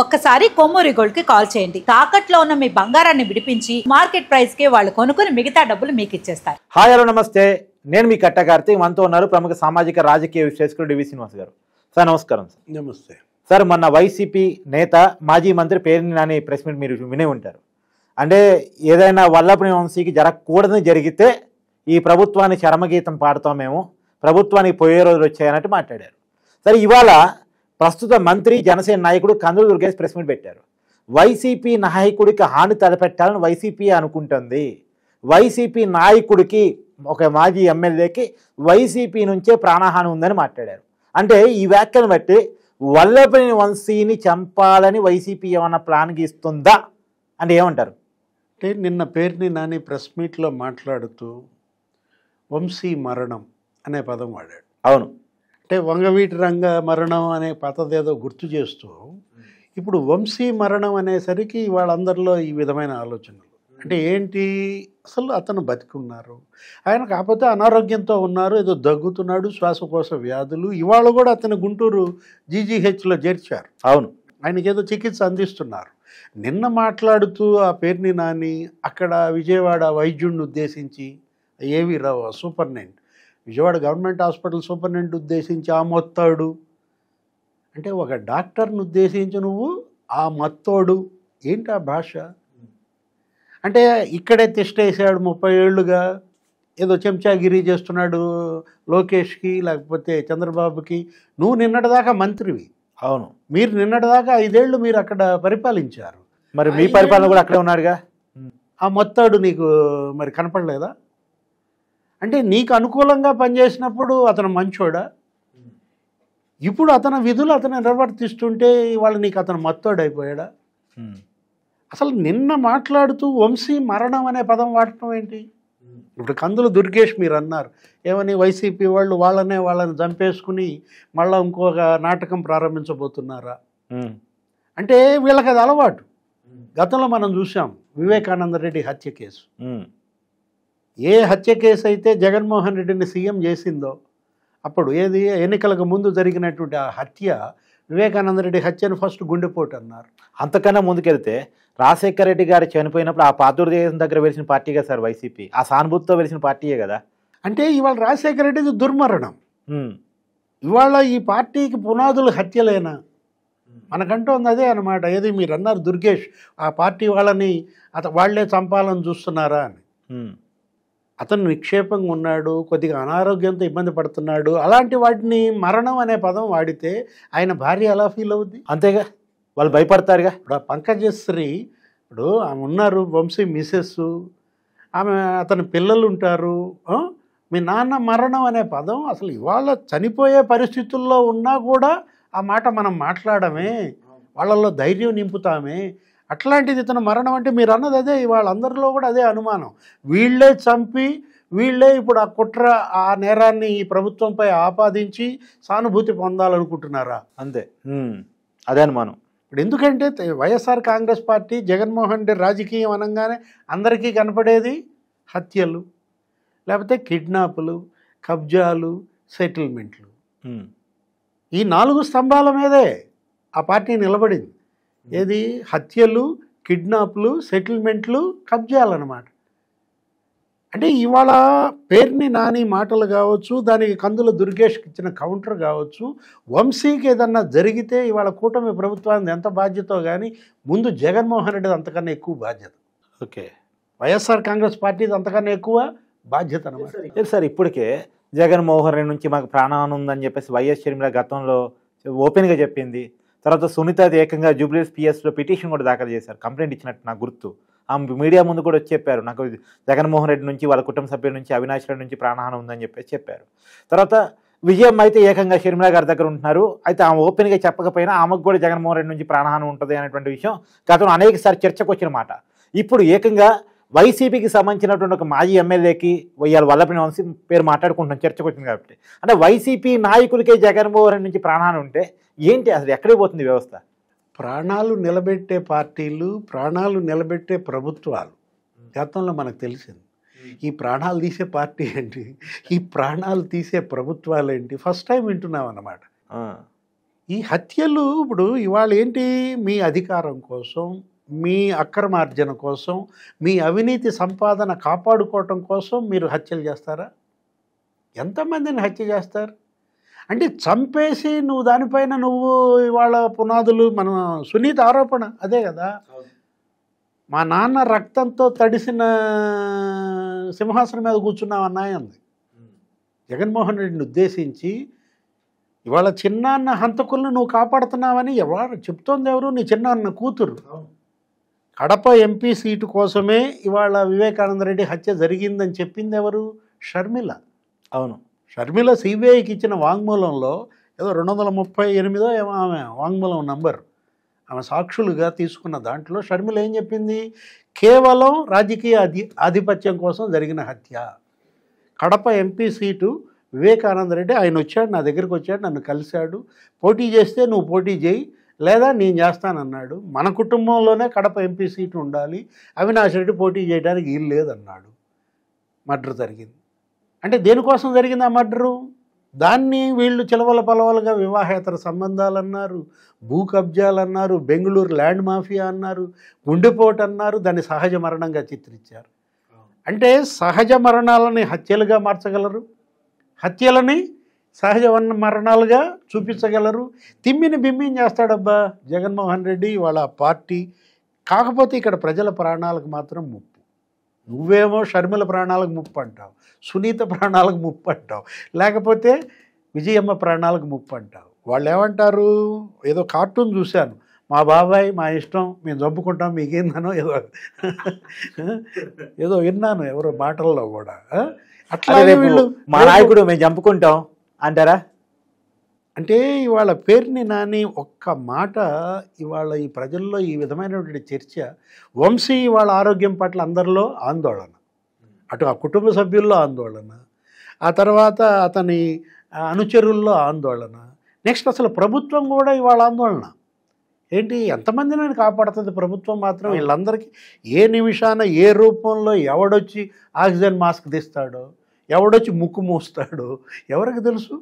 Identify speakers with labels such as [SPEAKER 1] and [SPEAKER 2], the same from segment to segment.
[SPEAKER 1] ఒక్కసారి కొమ్మూరి గోల్డ్ కి కాల్ చేయండి. తాకట్లో ఉన్న మీ బంగారాన్ని విడిపించి మార్కెట్ ప్రైస్ కి వాళ్ళు కొనుక్కుని మిగతా డబ్బులు మీకు ఇచ్చేస్తారు.
[SPEAKER 2] హాయ్ హలో నమస్తే, నేను మీ కట్ట కార్తీక్. మనతో ఉన్నారు ప్రముఖ సామాజిక రాజకీయ విశ్లేషకుడు డివి శ్రీనివాస్ గారు. సార్ నమస్కారం. సార్
[SPEAKER 3] నమస్తే.
[SPEAKER 2] సార్, మొన్న వైసీపీ నేత మాజీ మంత్రి పేర్ని నాని ప్రెస్ మీట్ మీరు వినే ఉంటారు. అంటే ఏదైనా వల్లభనేని వంశీకి జరగకూడదని జరిగితే ఈ ప్రభుత్వాన్ని చరమగీతం పాడుతాం, మేము ప్రభుత్వానికి పోయే రోజులు వచ్చాయన్నట్టు మాట్లాడారు. సరే, ఇవాళ ప్రస్తుత మంత్రి జనసేన నాయకుడు కందులు దుర్గేష్ ప్రెస్ మీట్ పెట్టారు. వైసీపీ నాయకుడికి హాని తలపెట్టాలని వైసీపీ అనుకుంటుంది. వైసీపీ నాయకుడికి, ఒక మాజీ ఎమ్మెల్యేకి వైసీపీ నుంచే ప్రాణహాని ఉందని మాట్లాడారు. అంటే ఈ వ్యాఖ్యను బట్టి వల్లభనేని వంశీని చంపాలని వైసీపీ ఏమన్నా ప్లాన్ గీస్తుందా అంటే ఏమంటారు?
[SPEAKER 3] అంటే నిన్న పేర్ని నాని ప్రెస్ మీట్లో మాట్లాడుతూ వంశీ మరణం అనే పదం వాడాడు.
[SPEAKER 2] అవును,
[SPEAKER 3] అంటే వంగవీటి రంగ మరణం అనే పదం ఏదో గుర్తు చేస్తూ ఇప్పుడు వంశీ మరణం అనేసరికి వాళ్ళందరిలో ఈ విధమైన ఆలోచనలు. అంటే ఏంటి, అసలు అతను బతికున్నారు, ఆయన కాకపోతే అనారోగ్యంతో ఉన్నారు, ఏదో దగ్గుతున్నాడు, శ్వాసకోశ వ్యాధులు. ఇవాళ కూడా అతను గుంటూరు జీజీహెచ్లో చేర్చారు.
[SPEAKER 2] అవును,
[SPEAKER 3] ఆయనకి ఏదో చికిత్స అందిస్తున్నారు. నిన్న మాట్లాడుతూ ఆ పేర్ని నాని అక్కడ విజయవాడ వైద్యుడిని ఉద్దేశించి, A V Rao superintendent, Vijayawada government hospital superintendent ఉద్దేశించి ఆ మొత్తాడు అంటే, ఒక డాక్టర్ని ఉద్దేశించి నువ్వు ఆ మత్తోడు ఏంటి ఆ భాష? అంటే ఇక్కడే తిష్టేసాడు 30 ఏళ్ళుగా, ఏదో చెంచాగిరి చేస్తున్నాడు లోకేష్కి లేకపోతే చంద్రబాబుకి. నువ్వు నిన్నటిదాకా మంత్రివి.
[SPEAKER 2] అవును,
[SPEAKER 3] మీరు నిన్నటిదాకా 5 ఏళ్ళు మీరు అక్కడ పరిపాలించారు.
[SPEAKER 2] మరి మీ పరిపాలన కూడా అక్కడే ఉన్నాడుగా.
[SPEAKER 3] ఆ మొత్తాడు నీకు మరి కనపడలేదా? అంటే నీకు అనుకూలంగా పనిచేసినప్పుడు అతను మంచోడా? ఇప్పుడు అతని విధులు అతను నిర్వర్తిస్తుంటే ఇవాళ నీకు అతను మత్తోడైపోయాడా? అసలు నిన్న మాట్లాడుతూ వంశీ మరణం అనే పదం వాడటం ఏంటి? ఇప్పుడు కందులు దుర్గేష్ మీరు అన్నారు ఏమని, వైసీపీ వాళ్ళు వాళ్ళని చంపేసుకుని మళ్ళీ ఇంకొక నాటకం ప్రారంభించబోతున్నారా అంటే వీళ్ళకి అది అలవాటు. గతంలో మనం చూసాం వివేకానంద రెడ్డి హత్య కేసు. ఏ హత్య కేసు అయితే జగన్మోహన్ రెడ్డిని సీఎం చేసిందో, అప్పుడు ఏది ఎన్నికలకు ముందు జరిగినటువంటి ఆ హత్య, వివేకానంద రెడ్డి హత్యను ఫస్ట్ గుండెపోటు అన్నారు.
[SPEAKER 2] అంతకన్నా ముందుకెళ్తే రాజశేఖర రెడ్డి గారు చనిపోయినప్పుడు ఆ పాతూరు దేశం దగ్గర వెలిసిన పార్టీ కదా సార్ వైసీపీ. ఆ సానుభూతితో వెలిసిన పార్టీయే కదా.
[SPEAKER 3] అంటే ఇవాళ రాజశేఖర రెడ్డిది దుర్మరణం. ఇవాళ ఈ పార్టీకి పునాదులు హత్యలేనా? మనకంటూ ఉంది అదే అనమాట. ఏది మీరు అన్నారు దుర్గేష్, ఆ పార్టీ వాళ్ళని వాళ్లే చంపాలని చూస్తున్నారా అని. అతను నిక్షేపంగా ఉన్నాడు, కొద్దిగా అనారోగ్యంతో ఇబ్బంది పడుతున్నాడు, అలాంటి వాటిని మరణం అనే పదం వాడితే ఆయన భార్య ఎలా ఫీల్ అవుద్ది?
[SPEAKER 2] అంతేగా, వాళ్ళు భయపడతారుగా.
[SPEAKER 3] ఇప్పుడు ఆ పంకజశ్రీ, ఇప్పుడు ఆమె ఉన్నారు వంశీ మిసెస్, ఆమె అతని పిల్లలు ఉంటారు. మీ నాన్న మరణం అనే పదం అసలు ఇవాళ చనిపోయే పరిస్థితుల్లో ఉన్నా కూడా ఆ మాట మనం మాట్లాడమే, వాళ్ళల్లో ధైర్యం నింపుతామే. అట్లాంటిది ఇతను మరణం అంటే మీరు అన్నది అదే. వాళ్ళందరిలో కూడా అదే అనుమానం. వీళ్ళే చంపి వీళ్ళే ఇప్పుడు ఆ కుట్ర, ఆ నేరాన్ని ఈ ప్రభుత్వంపై ఆపాదించి సానుభూతి పొందాలనుకుంటున్నారా?
[SPEAKER 2] అంతే, అదే అనుమానం.
[SPEAKER 3] ఇప్పుడు ఎందుకంటే వైఎస్ఆర్ కాంగ్రెస్ పార్టీ, జగన్మోహన్ రెడ్డి రాజకీయం అనగానే అందరికీ కనపడేది హత్యలు, లేకపోతే కిడ్నాపులు, కబ్జాలు, సెటిల్మెంట్లు. ఈ 4 స్తంభాల మీదే ఆ పార్టీ నిలబడింది. ఏది, హత్యలు, కిడ్నాప్లు, సెటిల్మెంట్లు, కబ్జాలు అన్నమాట. అంటే ఇవాళ పేర్ని నాని మాటలు కావచ్చు, దానికి కందుల దుర్గేష్కి ఇచ్చిన కౌంటర్ కావచ్చు, వంశీకి ఏదన్నా జరిగితే ఇవాళ కూటమి ప్రభుత్వానికి ఎంత బాధ్యతో కానీ ముందు జగన్మోహన్ రెడ్డిది అంతకన్నా ఎక్కువ బాధ్యత.
[SPEAKER 2] ఓకే,
[SPEAKER 3] వైఎస్ఆర్ కాంగ్రెస్ పార్టీది అంతకన్నా ఎక్కువ బాధ్యత అన్నమాట.
[SPEAKER 2] సార్ ఇప్పటికే జగన్మోహన్ రెడ్డి నుంచి మాకు ప్రాణహాని ఉందని చెప్పేసి వైఎస్ షర్మిల గతంలో ఓపెన్గా చెప్పింది. తర్వాత సునీత ఏకంగా జూబ్లీహిల్స్ పిఎస్లో పిటిషన్ కూడా దాఖలు చేశారు, కంప్లైంట్ ఇచ్చినట్టు నాకు గుర్తు. ఆమె మీడియా ముందు కూడా వచ్చి చెప్పారు, నాకు జగన్మోహన్ రెడ్డి నుంచి, వాళ్ళ కుటుంబ సభ్యుల నుంచి, అవినాష్ రెడ్డి నుంచి ప్రాణహాని ఉందని చెప్పేసి చెప్పారు. తర్వాత విజయం అయితే ఏకంగా షర్మిల గారి దగ్గర ఉంటున్నారు. అయితే ఆమె ఓపెన్గా చెప్పకపోయినా ఆమెకు కూడా జగన్మోహన్ రెడ్డి నుంచి ప్రాణహాని ఉంటుంది అనేటువంటి విషయం గతంలో అనేకసారి చర్చకు వచ్చిన మాట. ఇప్పుడు ఏకంగా వైసీపీకి సంబంధించినటువంటి ఒక మాజీ ఎమ్మెల్యేకి ఇవాళ వల్లభనేని వంశీ పేరు మాట్లాడుకుంటున్నాం, చర్చకు వచ్చింది కాబట్టి. అంటే వైసీపీ నాయకులకే జగన్మోహన్ రెడ్డి నుంచి ప్రాణహాని ఉంటే ఏంటి, అసలు ఎక్కడికి పోతుంది వ్యవస్థ?
[SPEAKER 3] ప్రాణాలు నిలబెట్టే పార్టీలు, ప్రాణాలు నిలబెట్టే ప్రభుత్వాలు గతంలో మనకు తెలిసింది. ఈ ప్రాణాలు తీసే పార్టీ ఏంటి, ఈ ప్రాణాలు తీసే ప్రభుత్వాలు ఏంటి, ఫస్ట్ టైం వింటున్నాం అన్నమాట. ఈ హత్యలు ఇప్పుడు ఇవాళ ఏంటి, మీ అధికారం కోసం, మీ అక్రమార్జన కోసం, మీ అవినీతి సంపాదన కాపాడుకోవటం కోసం మీరు హత్యలు చేస్తారా? ఎంతమందిని హత్య చేస్తారు? అంటే చంపేసి నువ్వు దానిపైన నువ్వు ఇవాళ పునాదులు, మన సునీత ఆరోపణ అదే కదా, మా నాన్న రక్తంతో తడిసిన సింహాసనం మీద కూర్చున్నావు అంది. జగన్మోహన్ రెడ్డిని ఉద్దేశించి ఇవాళ చిన్నాన్న హంతకులను నువ్వు కాపాడుతున్నావని ఎవరు చెప్తోంది? ఎవరు? నీ చిన్నాన్న కూతురు. కడప ఎంపీ సీటు కోసమే ఇవాళ వివేకానంద రెడ్డి హత్య జరిగిందని చెప్పింది ఎవరు? షర్మిల.
[SPEAKER 2] అవును,
[SPEAKER 3] షర్మిల సిబిఐకి ఇచ్చిన వాంగ్మూలంలో ఏదో 238 ఏమో ఆమె వాంగ్మూలం నంబర్, ఆమె సాక్షులుగా తీసుకున్న దాంట్లో షర్మిల ఏం చెప్పింది? కేవలం రాజకీయ ఆధిపత్యం కోసం జరిగిన హత్య. కడప ఎంపీ సీటు వివేకానంద రెడ్డి ఆయన వచ్చాడు, నా దగ్గరికి వచ్చాడు, నన్ను కలిశాడు, పోటీ చేస్తే నువ్వు పోటీ చేయి లేదా నేను చేస్తానన్నాడు, మన కుటుంబంలోనే కడప ఎంపీ సీటు ఉండాలి, అవినాష్ రెడ్డి పోటీ చేయడానికి వీలు లేదన్నాడు. మర్డర్ జరిగింది. అంటే దేనికోసం జరిగింది ఆ మర్డరు? దాన్ని వీళ్ళు చిలవల పలవలుగా వివాహేతర సంబంధాలు అన్నారు, భూ కబ్జాలు అన్నారు, బెంగళూరు ల్యాండ్ మాఫియా అన్నారు, గుండెపోటు అన్నారు, దాన్ని సహజ మరణంగా చిత్రించారు. అంటే సహజ మరణాలని హత్యలుగా మార్చగలరు, హత్యలని సహజ మరణాలుగా చూపించగలరు. తిమ్మిని బిమ్మిని చేస్తాడబ్బా జగన్మోహన్ రెడ్డి వాళ్ళ పార్టీ. కాకపోతే ఇక్కడ ప్రజల ప్రాణాలకు మాత్రం ముప్పు. నువ్వేమో షర్మిల ప్రాణాలకు ముప్పు అంటావు, సునీత ప్రాణాలకు ముప్పు అంటావు, లేకపోతే విజయమ్మ ప్రాణాలకు ముప్పు అంటావు. వాళ్ళు ఏమంటారు? ఏదో కార్టూన్ చూశాను, మా బాబాయ్ మా ఇష్టం మేము చంపుకుంటాం మీకేందనో ఏదో విన్నాను ఎవరో మాటల్లో కూడా. అట్లాగే వీళ్ళు
[SPEAKER 2] మా నాయకుడు మేము చంపుకుంటాం అంటారా?
[SPEAKER 3] అంటే ఇవాళ పేరుని నాని ఒక్క మాట ఇవాళ ఈ ప్రజల్లో ఈ విధమైనటువంటి చర్చ. వంశీ వాళ్ళ ఆరోగ్యం పట్ల అందరిలో ఆందోళన, అటు ఆ కుటుంబ సభ్యుల్లో ఆందోళన, ఆ తర్వాత అతని అనుచరుల్లో ఆందోళన, నెక్స్ట్ అసలు ప్రభుత్వం కూడా ఇవాళ ఆందోళన. ఏంటి, ఎంతమందిని కాపాడుతుంది ప్రభుత్వం మాత్రం? వీళ్ళందరికీ ఏ నిమిషాన ఏ రూపంలో ఎవడొచ్చి ఆక్సిజన్ మాస్క్ తీస్తాడో, ఎవడొచ్చి ముక్కు మూస్తాడో ఎవరికి తెలుసు?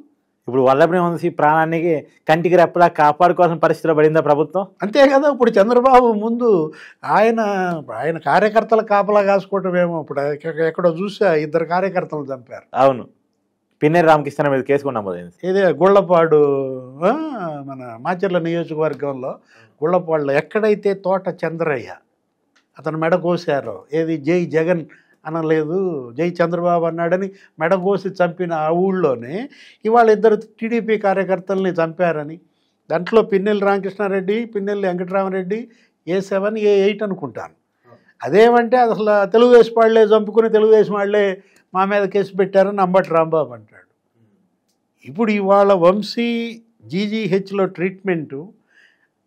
[SPEAKER 2] ఇప్పుడు వల్లభనే వంశీ ప్రాణానికి కంటికి రెప్పలా కాపాడుకోవాల్సిన పరిస్థితిలో పడిందా ప్రభుత్వం?
[SPEAKER 3] అంతే కదా. ఇప్పుడు చంద్రబాబు ముందు ఆయన కార్యకర్తల కాపలా కాసుకోవటమేమో. ఇప్పుడు ఎక్కడో చూసా 2 కార్యకర్తలు చంపారు.
[SPEAKER 2] అవును, పిన్నెర రామకృష్ణ మీద కేసు కూడా నమోదైంది.
[SPEAKER 3] ఇదే గుళ్ళపాడు, మన మాచర్ల నియోజకవర్గంలో గుళ్ళపాడులో ఎక్కడైతే తోట చంద్రయ్య అతను మెడ కోసారో, ఏది జై జగన్ అనలేదు జై చంద్రబాబు అన్నాడని మెడగోసి చంపిన ఆ ఊళ్ళోనే ఇవాళ 2 టీడీపీ కార్యకర్తల్ని చంపారని, దాంట్లో పిన్నెల్లి రామకృష్ణారెడ్డి, పిన్నెల్లి వెంకటరామరెడ్డి A7 A8 అనుకుంటాను. అదేమంటే అసలు తెలుగుదేశం వాళ్ళే చంపుకుని తెలుగుదేశం వాళ్ళే మా మీద కేసు పెట్టారని అంబటి రాంబాబు అంటాడు. ఇప్పుడు ఇవాళ వంశీ జీజీహెచ్లో ట్రీట్మెంటు,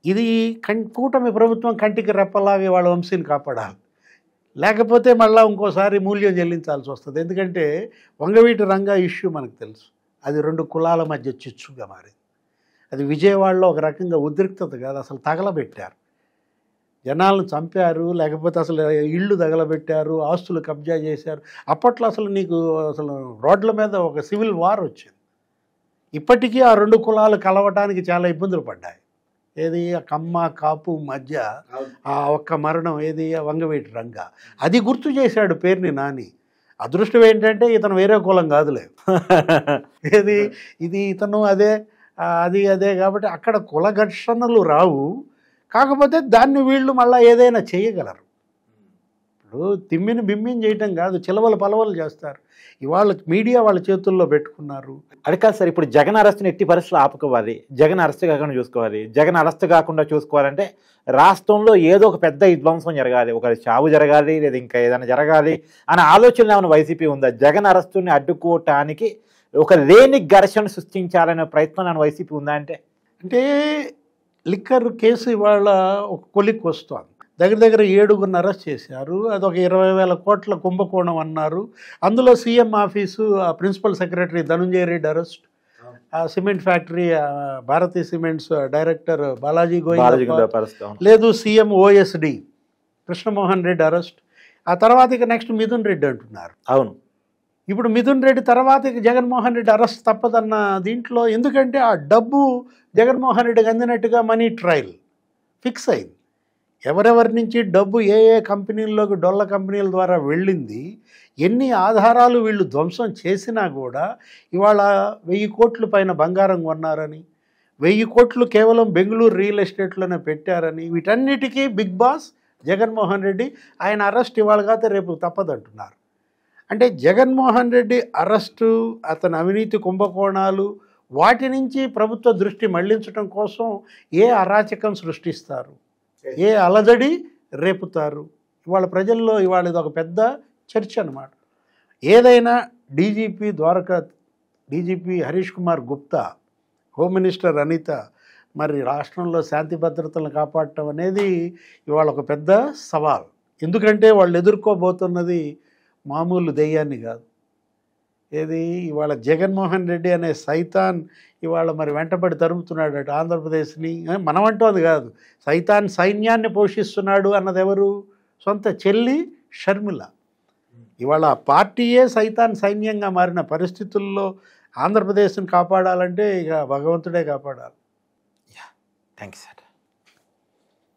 [SPEAKER 3] ఇది కూటమి ప్రభుత్వం కంటికి రెప్పలాగా ఇవాళ వంశీని కాపాడాలి, లేకపోతే మళ్ళీ ఇంకోసారి మూల్యం చెల్లించాల్సి వస్తుంది. ఎందుకంటే వంగవీటి రంగా ఇష్యూ మనకు తెలుసు, అది 2 కులాల మధ్య చిచ్చుగా మారింది. అది విజయవాడలో ఒక రకంగా ఉద్రిక్తత కాదు, అసలు తగలబెట్టారు, జనాలను చంపారు, లేకపోతే అసలు ఇళ్ళు తగలబెట్టారు, ఆస్తులు కబ్జా చేశారు. అప్పట్లో అసలు నీకు అసలు రోడ్ల మీద ఒక సివిల్ వార్ వచ్చింది. ఇప్పటికీ ఆ 2 కులాలు కలవటానికి చాలా ఇబ్బందులు పడ్డాయి. ఏది ఆ కమ్మ కాపు మధ్య ఆ ఒక్క మరణం, ఏది వంగవీటి రంగా, అది గుర్తు చేశాడు పేరుని నాని. అదృష్టం ఏంటంటే ఇతను వేరే కులం కాదులే, ఏది ఇది ఇతను అదే అదే కాబట్టి అక్కడ కుల ఘర్షణలు రావు. కాకపోతే దాన్ని వీళ్ళు మళ్ళీ ఏదైనా చేయగలరు. ఇప్పుడు తిమ్మిని బిమ్మిని చేయటం కాదు, చిలవలు పలవలు చేస్తారు. ఇవాళ మీడియా వాళ్ళ చేతుల్లో పెట్టుకున్నారు.
[SPEAKER 2] అది కాదు సార్, ఇప్పుడు జగన్ అరెస్ట్ని ఎట్టి పరిస్థితులు ఆపుకోవాలి, జగన్ అరెస్ట్ కాకుండా చూసుకోవాలి. జగన్ అరెస్ట్ కాకుండా చూసుకోవాలంటే రాష్ట్రంలో ఏదో ఒక పెద్ద విధ్వంసం జరగాలి, ఒక చావు జరగాలి, లేదా ఇంకా ఏదైనా జరగాలి అనే ఆలోచనలు ఏమైనా వైసీపీ ఉందా? జగన్ అరెస్టుని అడ్డుకోవటానికి ఒక లేని ఘర్షణ సృష్టించాలనే ప్రయత్నం వైసీపీ ఉందా?
[SPEAKER 3] అంటే లిక్కర్ కేసు ఇవాళ ఒక కొలిక్కి వస్తుంది. దగ్గర 7గురిని అరెస్ట్ చేశారు. అదొక 20,000 కోట్ల కుంభకోణం అన్నారు. అందులో CM office principal secretary Dhanunjaya Reddy arrest, ఆ cement factory Bharathi cements director Balaji Govindappa లేదు, CM OSD Krishnamohan Reddy arrest. ఆ తర్వాత ఇక నెక్స్ట్ మిథున్ రెడ్డి అంటున్నారు.
[SPEAKER 2] అవును,
[SPEAKER 3] ఇప్పుడు మిథున్ రెడ్డి తర్వాత ఇక జగన్మోహన్ రెడ్డి అరెస్ట్ తప్పదన్న దీంట్లో, ఎందుకంటే ఆ డబ్బు జగన్మోహన్ రెడ్డికి అందినట్టుగా మనీ ట్రయల్ ఫిక్స్ అయింది. ఎవరెవరి నుంచి డబ్బు ఏ ఏ కంపెనీల్లోకి, డొల్ల కంపెనీల ద్వారా వెళ్ళింది, ఎన్ని ఆధారాలు వీళ్ళు ధ్వంసం చేసినా కూడా ఇవాళ 1000 కోట్ల పైన బంగారం కొన్నారని, 1000 కోట్లు కేవలం బెంగళూరు రియల్ ఎస్టేట్లోనే పెట్టారని, వీటన్నిటికీ బిగ్ బాస్ జగన్మోహన్ రెడ్డి. ఆయన అరెస్ట్ ఇవాళ కాకపోతే రేపు తప్పదంటున్నారు. అంటే జగన్మోహన్ రెడ్డి అరెస్టు, అతని అవినీతి కుంభకోణాలు, వాటి నుంచి ప్రభుత్వ దృష్టి మళ్లించడం కోసం ఏ అరాచకం సృష్టిస్తారు, ఏ అలజడి రేపుతారు, ఇవాళ ప్రజల్లో ఇవాళ ఇది ఒక పెద్ద చర్చ అన్నమాట. ఏదైనా DGP Harish Kumar Gupta, home minister Anitha మరి రాష్ట్రంలో శాంతి భద్రతలను కాపాడటం అనేది ఇవాళ ఒక పెద్ద సవాల్. ఎందుకంటే వాళ్ళు ఎదుర్కోబోతున్నది మామూలు దెయ్యాన్ని కాదు. ఏది ఇవాళ జగన్మోహన్ రెడ్డి అనే సైతాన్ ఇవాళ మరి వెంటబడి తరుముతున్నాడట ఆంధ్రప్రదేశ్ని. మనమంటూ అది కాదు, సైతాన్ సైన్యాన్ని పోషిస్తున్నాడు అన్నది ఎవరు? సొంత చెల్లి షర్మిల. ఇవాళ ఆ పార్టీయే సైతాన్ సైన్యంగా మారిన పరిస్థితుల్లో ఆంధ్రప్రదేశ్ని కాపాడాలంటే ఇక భగవంతుడే కాపాడాలి.
[SPEAKER 2] Thank you sir.